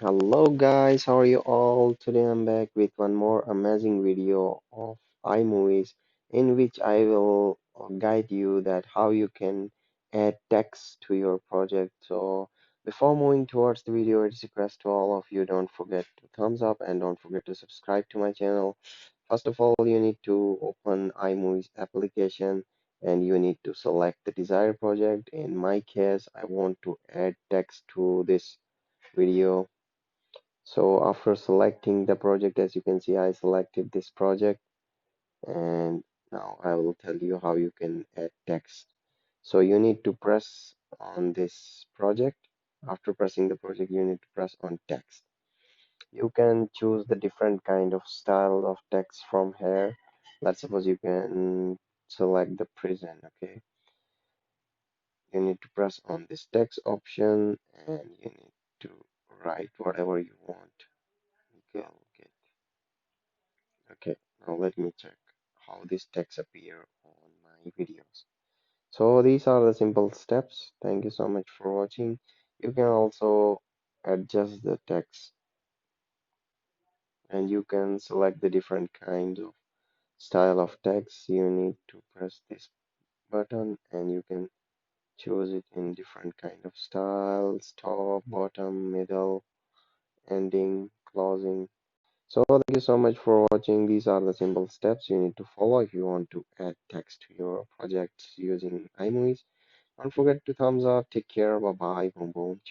Hello guys, how are you all? Today I'm back with one more amazing video of iMovies in which I will guide you that how you can add text to your project. So before moving towards the video, it's a request to all of you, don't forget to thumbs up and don't forget to subscribe to my channel. First of all, you need to open iMovie's application and you need to select the desired project. In my case, I want to add text to this video. So after selecting the project, as you can see, I selected this project and now I will tell you how you can add text. So you need to press on this project. After pressing the project, you need to press on text. You can choose the different kind of style of text from here. Let's suppose you can select the prison, okay? You need to press on this text option and you need to write whatever you want. Okay, okay. Okay, now let me check how this text appear on my videos. So these are the simple steps. Thank you so much for watching. You can also adjust the text and you can select the different kinds of style of text. You need to press this button and you can choose it in different kind of styles, top, bottom, middle, ending, closing. So thank you so much for watching. These are the simple steps you need to follow if you want to add text to your projects using iMovies. Don't forget to thumbs up. Take care. Bye bye. Boom boom.